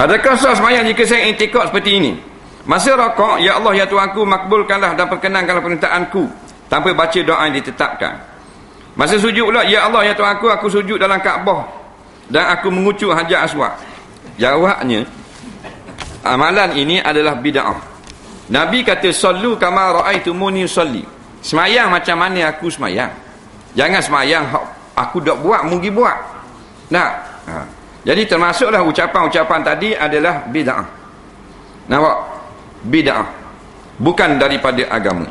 Adakah sah sembahyang jika saya i'tikad seperti ini? Masa rakaat, ya Allah ya Tuhanku, makbulkanlah dan perkenankanlah permintaanku, tanpa baca doa yang ditetapkan. Masa sujud pula, ya Allah ya Tuhanku, aku sujud dalam Kaabah dan aku mengucuk hajat aswad. Jawabnya, amalan ini adalah bid'ah. Nabi kata, sallu kama ra'aitumuni usalli. Semayang macam mana aku semayang. Jangan semayang aku dak buat, mungkin buat. Nah, jadi termasuklah ucapan-ucapan tadi adalah bid'ah. Nampak? Bid'ah. Bukan daripada agama.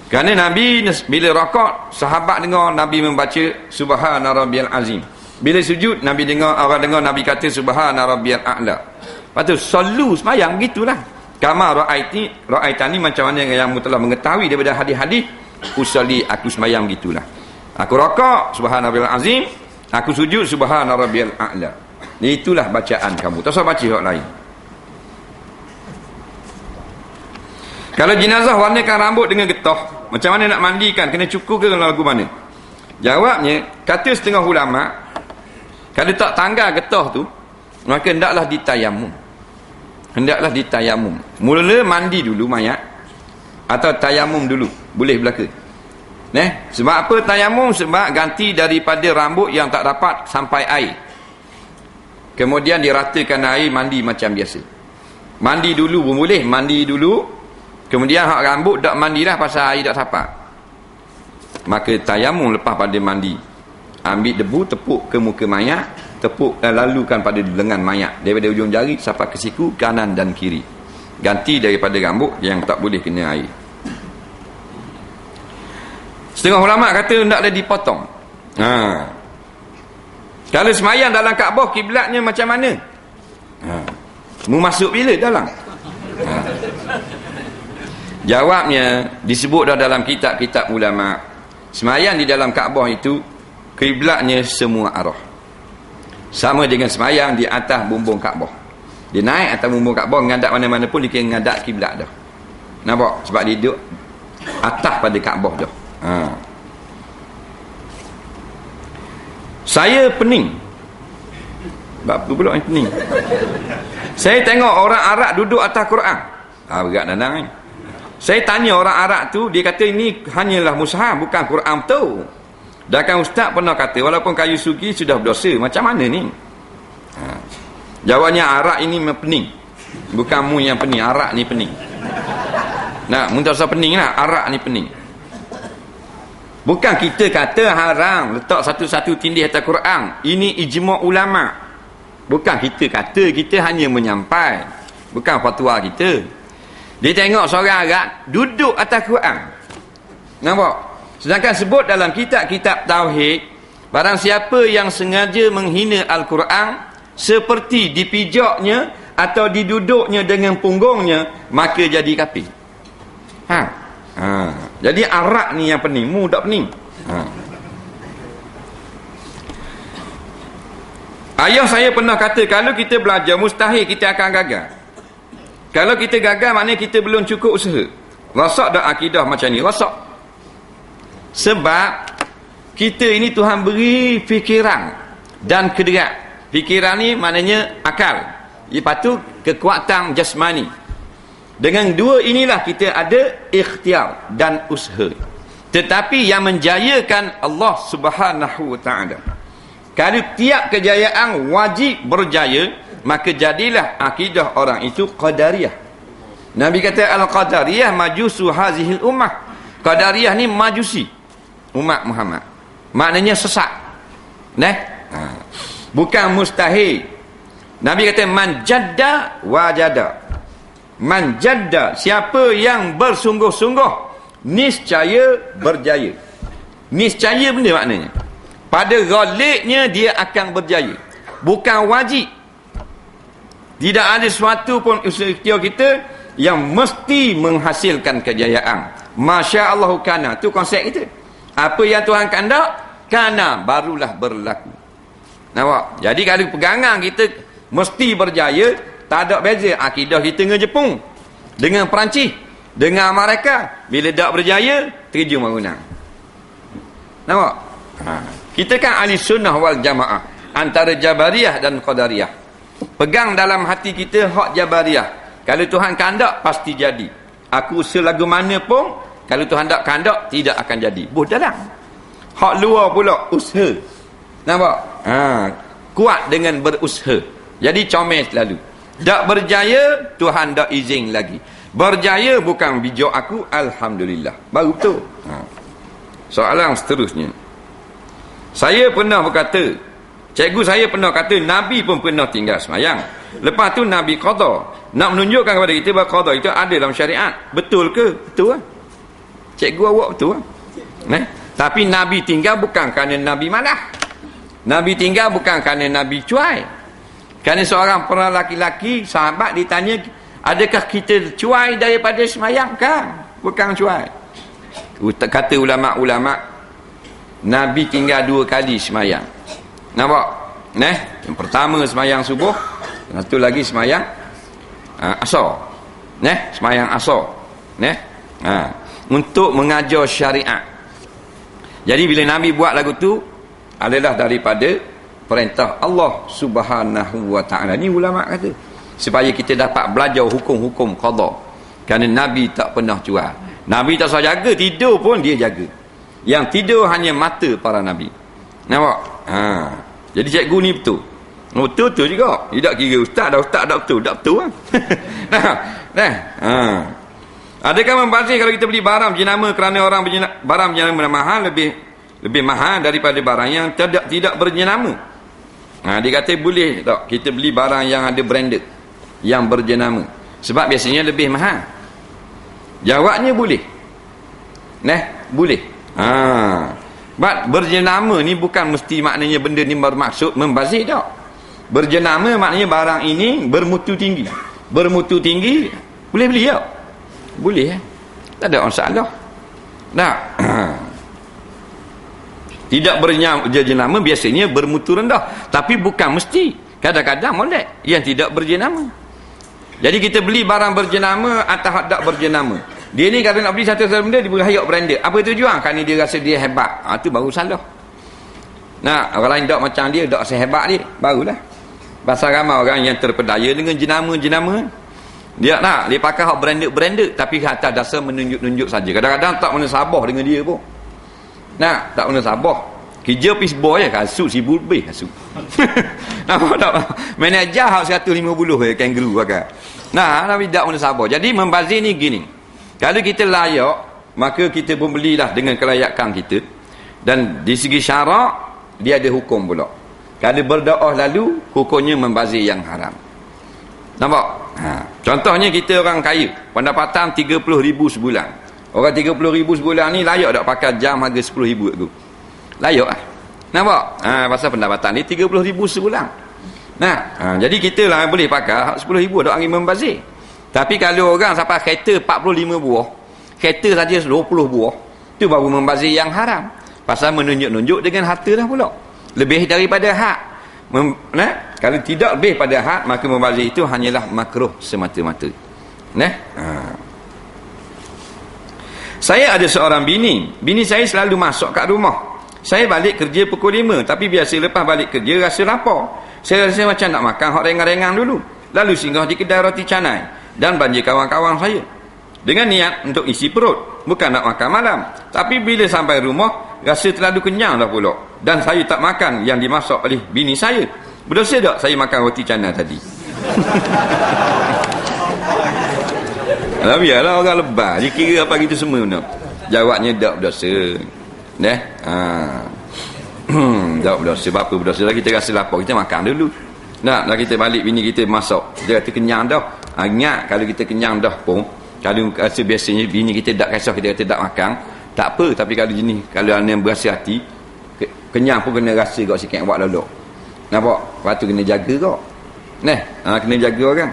Kerana Nabi bila rakaat, sahabat dengar Nabi membaca subhana rabbiyal azim. Bila sujud, Nabi dengar, orang dengar Nabi kata subhana rabbiyal a'la. Lepas tu sallu semayang begitulah. Kama ra'aitani, macam mana yang telah mengetahui daripada hadis-hadis, usalli, aku semayang begitulah. Aku rakaat subhana rabbiyal azim, aku sujud subhana rabbiyal a'la. Itulah bacaan kamu. Tak usah baca hak lain. Kalau jenazah warnakan rambut dengan getah, macam mana nak mandikan? Kena cukur ke lagu mana? Jawabnya, kata setengah ulama, kalau tak tanggal getah tu, maka hendaklah ditayamum. Hendaklah ditayamum. Mula mandi dulu mayat, atau tayamum dulu. Boleh belaka. Sebab apa tayamum? Sebab ganti daripada rambut yang tak dapat sampai air. Kemudian diratakan air, mandi macam biasa. Mandi dulu pun boleh, mandi dulu. Kemudian hak rambut tak mandilah pasal air tak sapat. Maka tayamum lepas pada mandi. Ambil debu, tepuk ke muka mayat, tepuk dan lalukan pada lengan mayat daripada ujung jari sampai ke siku kanan dan kiri. Ganti daripada rambut yang tak boleh kena air. Setengah ulama kata hendaklah dipotong. Kalau semayang dalam Kaabah, kiblatnya macam mana? Mu masuk bila dalam? Jawabnya disebut dalam kitab-kitab ulama, semayang di dalam Kaabah itu kiblatnya semua arah. Sama dengan semayang di atas bumbung Kaabah. Dia naik atas bumbung Kaabah, menghadap mana-mana pun dia kira menghadap kiblat dah. Nampak? Sebab dia duduk atas pada Kaabah dah. Saya pening. Apa pula yang pening? Saya tengok orang Arab duduk atas Quran. Berat danang kan? Saya tanya orang Arab tu, dia kata ini hanyalah mushaf, bukan Quran betul. Sedangkan ustaz pernah kata, walaupun kayu sugi sudah berdosa. Macam mana ni? Jawabnya, Arab ini pening. Bukan mu yang pening, Arab ni pening. Mu tak usah pening lah, Arab ni pening. Bukan kita kata haram letak satu-satu tindih atas Quran. Ini ijma' ulama'. Bukan kita kata, kita hanya menyampai. Bukan fatwa kita. Dia tengok seorang Arab duduk atas Quran. Nampak? Sedangkan sebut dalam kitab-kitab tauhid, barang siapa yang sengaja menghina Al-Quran seperti dipijaknya atau diduduknya dengan punggungnya, maka jadi kafir. Jadi Arab ni yang pening, mu tak pening. Ayah saya pernah kata, kalau kita belajar mustahil kita akan gagal. Kalau kita gagal, maknanya kita belum cukup usaha. Rasak dah akidah macam ni, rasak. Sebab kita ini Tuhan beri fikiran dan kederak. Fikiran ni maknanya akal. Lepas tu kekuatan jasmani. Dengan dua inilah kita ada ikhtiar dan usaha. Tetapi yang menjayakan Allah Subhanahu wa ta'ala. Kalau tiap kejayaan wajib berjaya, maka jadilah akidah orang itu Qadariyah. Nabi kata Al-Qadariyah majusu hazihil ummah. Qadariyah ni majusi umat Muhammad. Maknanya sesat. Bukan mustahil. Nabi kata man jadda wajada. Man jadda, siapa yang bersungguh-sungguh, niscaya berjaya. Niscaya benda maknanya. Pada ghalibnya dia akan berjaya. Bukan wajib. Tidak ada sesuatu pun usaha kita yang mesti menghasilkan kejayaan. Masya Allah kana. Itu konsep kita. Apa yang Tuhan kandak, kana barulah berlaku. Nampak? Jadi kalau pegangan kita mesti berjaya, tak ada beza akidah kita dengan Jepun, dengan Perancis, dengan Amerika. Bila tak berjaya, terjun bangunan. Nampak? Kita kan ahli sunnah wal jamaah, antara Jabariyah dan Qadariyah. Pegang dalam hati kita hak Jabariyah. Kalau Tuhan kandak, pasti jadi. Aku selagu mana pun, kalau Tuhan tak kandak, tidak akan jadi. Dalam. Hak luar pula, usaha. Nampak? Kuat dengan berusaha. Jadi comel selalu. Tak berjaya, Tuhan tak izin lagi. Berjaya bukan bijak aku, Alhamdulillah. Baru betul. Soalan seterusnya. Saya pernah berkata, cikgu saya pernah kata, Nabi pun pernah tinggal semayang. Lepas tu Nabi qada. Nak menunjukkan kepada kita bahawa qada itu ada dalam syariat. Betul ke? Betul lah. Cikgu awak betul lah. Tapi Nabi tinggal bukan kerana Nabi malah. Nabi tinggal bukan kerana Nabi cuai. Kerana seorang pernah laki-laki, sahabat ditanya, adakah kita cuai daripada semayang? Kan? Bukan cuai. Kata ulama'-ulama', Nabi tinggal 2 kali semayang. Nampak? Yang pertama semayang subuh, satu lagi semayang asar. Semayang asar. Untuk mengajar syariat. Jadi bila Nabi buat lagu tu adalah daripada perintah Allah Subhanahu wa ta'ala. Ni ulama kata, supaya kita dapat belajar hukum-hukum qada. Kerana Nabi tak pernah cuai. Nabi tak saja jaga, tidur pun dia jaga. Yang tidur hanya mata para Nabi. Nampak? Jadi cikgu ni betul. Betul-betul juga. Dia tak kira ustaz dah betul. Tak betul kan? Adakah membazir kalau kita beli barang jenama kerana barang jenama mahal lebih mahal daripada barang yang tidak berjenama? Dia kata boleh tak kita beli barang yang ada branded, yang berjenama, sebab biasanya lebih mahal. Jawabnya boleh. Boleh. Berjenama ni bukan mesti maknanya benda ni bermaksud membazir tak. Berjenama maknanya barang ini bermutu tinggi. Bermutu tinggi boleh beli tak? Boleh. Tak ada masalah. Tidak berjenama biasanya bermutu rendah, tapi bukan mesti. Kadang-kadang molek yang tidak berjenama. Jadi kita beli barang berjenama atau tak berjenama. Dia ni kalau nak beli satu benda, dia boleh hayat branded. Apa tujuan? Kerana dia rasa dia hebat. Itu baru salah. Orang lain tak macam dia, tak sehebat dia, barulah. Pasal ramai orang yang terpedaya dengan jenama-jenama. Dia pakai hak branded, tapi atas dasar menunjuk-nunjuk saja. Kadang-kadang tak mana sabah dengan dia pun. Tak mana sabah. Kerja peace boy kasut $1,000 lebih kasut. Nampak tak? Manager hak 150 kangaroo pakai. Tapi tak mana sabah. Jadi membazir ni gini. Kalau kita layak, maka kita pun belilah dengan kelayakan kita. Dan di segi syarak, dia ada hukum pula. Kalau berdoa lalu, hukumnya membazir yang haram. Nampak? Contohnya kita orang kaya, pendapatan 30,000 sebulan. Orang 30,000 sebulan ni layak tak pakai jam harga 10,000 tu? Layak lah. Nampak? Pasal pendapatan ni 30,000 sebulan. Jadi kita lah boleh pakai 10,000 tak angin membazir. Tapi kalau orang sampai kereta 45 buah, kereta saja 20 buah, tu baru membazir yang haram. Pasal menunjuk-nunjuk dengan harta dah pula. Lebih daripada hak. Kalau tidak lebih pada hak, maka membazir itu hanyalah makruh semata-mata. Saya ada seorang bini saya selalu masuk kat rumah. Saya balik kerja pukul 5, tapi biasa lepas balik kerja rasa lapar. Saya rasa macam nak makan hak rengang-rengang dulu. Lalu singgah di kedai roti canai dan belanja kawan-kawan saya dengan niat untuk isi perut, bukan nak makan malam. Tapi bila sampai rumah, rasa terlalu kenyang dah pula, dan saya tak makan yang dimasak oleh bini saya. Berdosa tak saya makan roti canai tadi? Biarlah orang lebah, dia kira apa gitu semua no? Jawabnya tak berdosa. Tak berdosa. Sebab apa berdosa? Kita rasa lapar, kita makan dulu. Dah kita balik bini kita masak, dia kata kenyang dah. Ingat kalau kita kenyang dah pun, kalau rasa biasanya bini kita tak kisah, kita kata tak makan, tak apa. Tapi kalau jenis, kalau anda berasa hati kenyang pun kena rasa kau sikit buat lolok. Nampak? Lepas tu kena jaga kau. Kena jaga orang.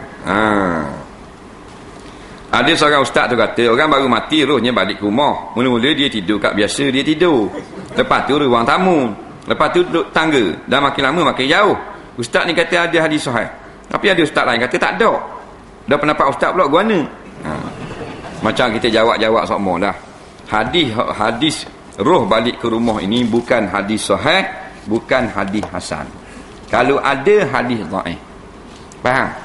Ada seorang ustaz tu kata, orang baru mati rohnya balik ke rumah. Mula-mula dia tidur kat biasa dia tidur. Lepas tu ruang tamu. Lepas tu duduk tangga. Dan makin lama makin jauh. Ustaz ni kata ada hadis sahih. Tapi ada ustaz lain kata tak ada. Dah pendapat ustaz pula guna. Macam kita jawab-jawab semua dah. Hadis roh balik ke rumah ini bukan hadis sahih, bukan hadis hasan. Kalau ada hadis dhaif. Faham?